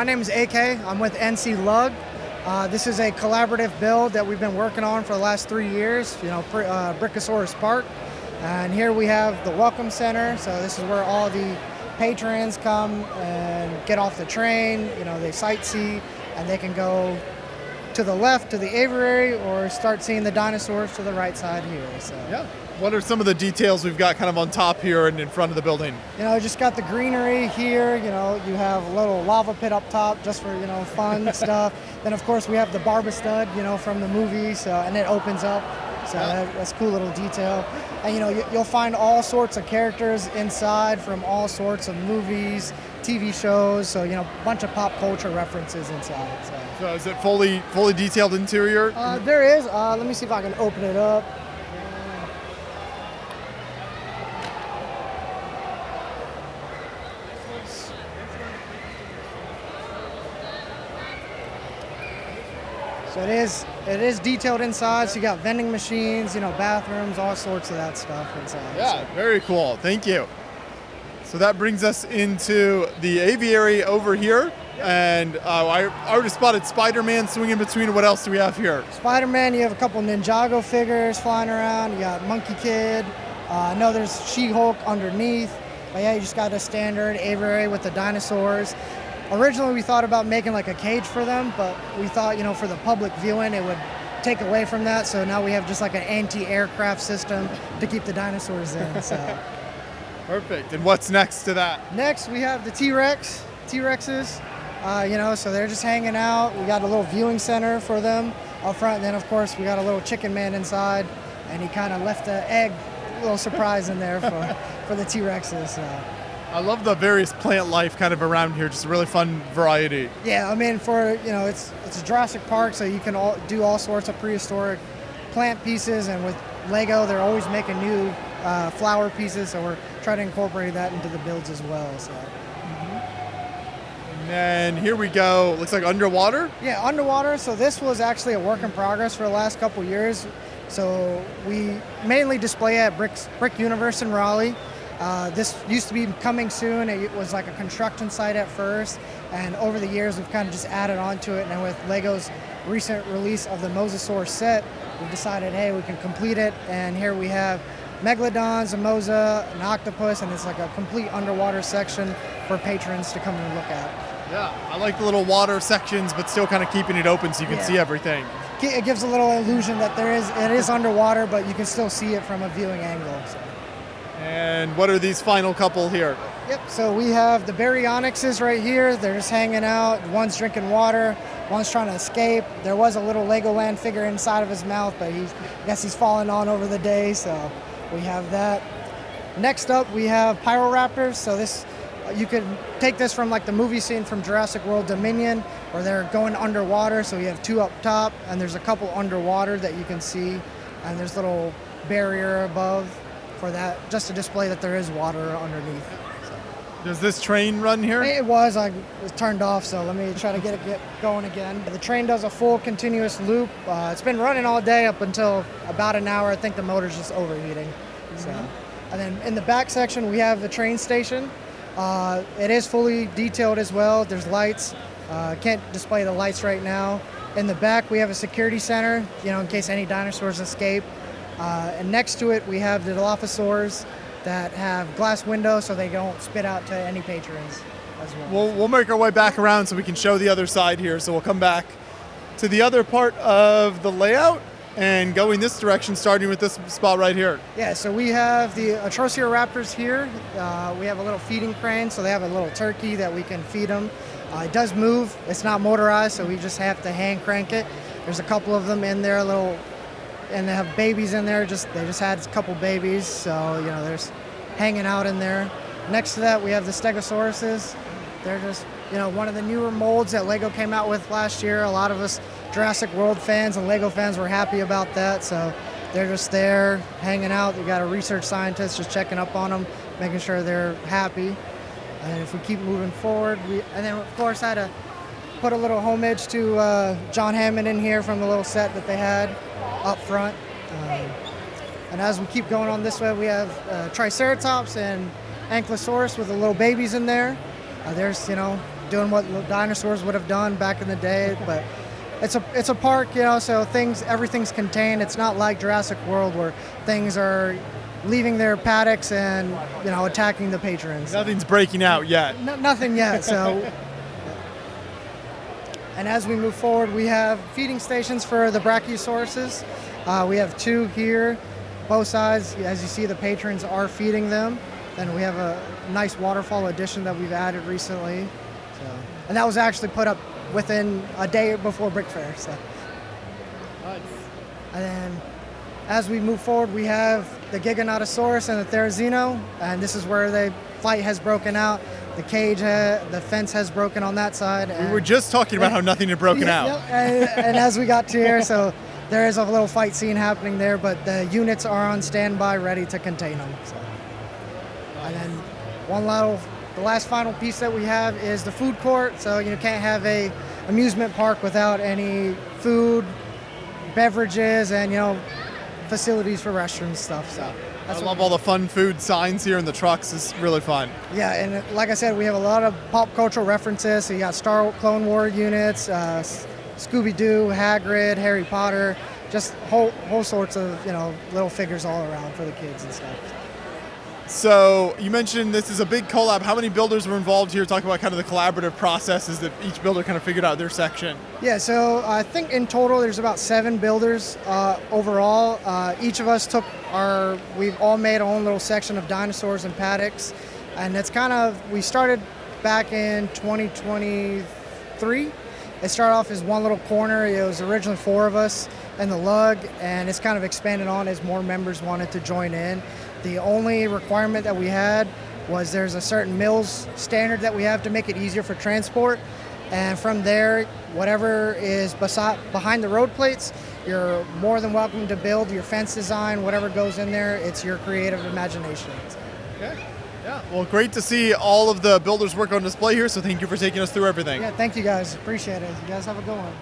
name is AK. I'm with NCLUG. This is a collaborative build that we've been working on for the last 3 years, Brickasaurus Park. And here we have the Welcome Center. So this is where all the patrons come and get off the train, they sightsee, and they can go to the left to the aviary or start seeing the dinosaurs to the right side here. So yeah. What are some of the details we've got kind of on top here and in front of the building? Just got the greenery here. You have a little lava pit up top just for, fun stuff. Then, of course, we have the Barba Stud, from the movie, and it opens up. So that's a cool little detail. And, you'll find all sorts of characters inside from all sorts of movies, TV shows. So, a bunch of pop culture references inside. So is it fully detailed interior? There is. Let me see if I can open it up. So it is detailed inside. So you got vending machines, bathrooms, all sorts of that stuff inside. Yeah, very cool. Thank you. So that brings us into the aviary over here. And I already spotted Spider-Man swinging between. What else do we have here? Spider-Man, you have a couple Ninjago figures flying around. You got Monkey Kid. I know there's She-Hulk underneath. But yeah, you just got a standard aviary with the dinosaurs. Originally, we thought about making like a cage for them, but we thought, for the public viewing, it would take away from that. So now we have just like an anti-aircraft system to keep the dinosaurs in. So. Perfect. And what's next to that? Next, we have the T-Rexes. So they're just hanging out. We got a little viewing center for them up front. And then, of course, we got a little chicken man inside, and he kind of left an egg, a little surprise in there for the T-Rexes. So. I love the various plant life kind of around here. Just a really fun variety. Yeah, it's a Jurassic Park, so you can do all sorts of prehistoric plant pieces. And with Lego, they're always making new flower pieces, so we're trying to incorporate that into the builds as well. So. And then here we go. Looks like underwater? Yeah, underwater. So this was actually a work in progress for the last couple years. So we mainly display at Brick Universe in Raleigh. This used to be coming soon. It was like a construction site at first, and over the years we've kind of just added on to it. And with Lego's recent release of the Mosasaurus set, we decided, hey, we can complete it. And here we have Megalodons, a Mosa, an octopus, and it's like a complete underwater section for patrons to come and look at. Yeah, I like the little water sections, but still kind of keeping it open so you can see everything. It gives a little illusion that it is underwater, but you can still see it from a viewing angle. So. And what are these final couple here? Yep, so we have the Baryonyxes right here. They're just hanging out. One's drinking water, one's trying to escape. There was a little Legoland figure inside of his mouth, but I guess he's fallen on over the day, so we have that. Next up, we have Pyroraptors. So this, you could take this from like the movie scene from Jurassic World Dominion, where they're going underwater. So you have two up top, and there's a couple underwater that you can see, and there's a little barrier above for that, just to display that there is water underneath. So. Does this train run here? It was turned off, so let me try to get it going again. The train does a full continuous loop. It's been running all day up until about an hour. I think the motor's just overheating. So, and then in the back section, we have the train station. It is fully detailed as well. There's lights. Can't display the lights right now. In the back, we have a security center, in case any dinosaurs escape. And next to it, we have the Dilophosaurs that have glass windows so they don't spit out to any patrons as well. We'll make our way back around so we can show the other side here. So we'll come back to the other part of the layout and go in this direction, starting with this spot right here. Yeah, so we have the Atrocioraptors here. We have a little feeding crane, so they have a little turkey that we can feed them. It does move. It's not motorized, so we just have to hand crank it. There's a couple of them in there, and they have babies in there. They just had a couple babies, so they're just hanging out in there. Next to that, we have the Stegosauruses. They're just one of the newer molds that Lego came out with last year. A lot of us Jurassic World fans and Lego fans were happy about that, so they're just there hanging out. We got a research scientist just checking up on them, making sure they're happy. And if we keep moving forward, and then of course I had to put a little homage to John Hammond in here from the little set that they had up front. And as we keep going on this way, we have Triceratops and Ankylosaurus with the little babies in there. There's, doing what dinosaurs would have done back in the day. But it's a park, you know, so everything's contained. It's not like Jurassic World where things are leaving their paddocks and, you know, attacking the patrons. Nothing's breaking out yet. Nothing yet. So, and as we move forward, we have feeding stations for the Brachiosauruses. We have 2 here, both sides. As you see, the patrons are feeding them. Then we have a nice waterfall addition that we've added recently. So, and that was actually put up within a day before BrickFair. So. Nice. And then as we move forward, we have the Giganotosaurus and the Therizino, and this is where the fight has broken out. The cage, the fence has broken on that side. We were just talking about how nothing had broken out. Yep, and as we got to here, so there is a little fight scene happening there, but the units are on standby, ready to contain them. So. And then the last final piece that we have is the food court. So you can't have a amusement park without any food, beverages, and facilities for restrooms stuff. So I love all the fun food signs here in the trucks. It's really fun. Yeah, and like I said, we have a lot of pop cultural references. So you got Clone War units, Scooby-Doo, Hagrid, Harry Potter, just whole sorts of little figures all around for the kids and stuff. So you mentioned this is a big collab. How many builders were involved here? Talk about kind of the collaborative processes that each builder kind of figured out their section. Yeah, so I think in total there's about 7 builders overall. Each of us we've all made our own little section of dinosaurs and paddocks. And it's we started back in 2023. It started off as one little corner. It was originally 4 of us and the lug, and it's kind of expanded on as more members wanted to join in. The only requirement that we had was there's a certain mills standard that we have to make it easier for transport. And from there, whatever is behind the road plates, you're more than welcome to build your fence design, whatever goes in there. It's your creative imagination. Okay. Yeah. Well, great to see all of the builders' work on display here. So thank you for taking us through everything. Yeah, thank you guys. Appreciate it. You guys have a good one.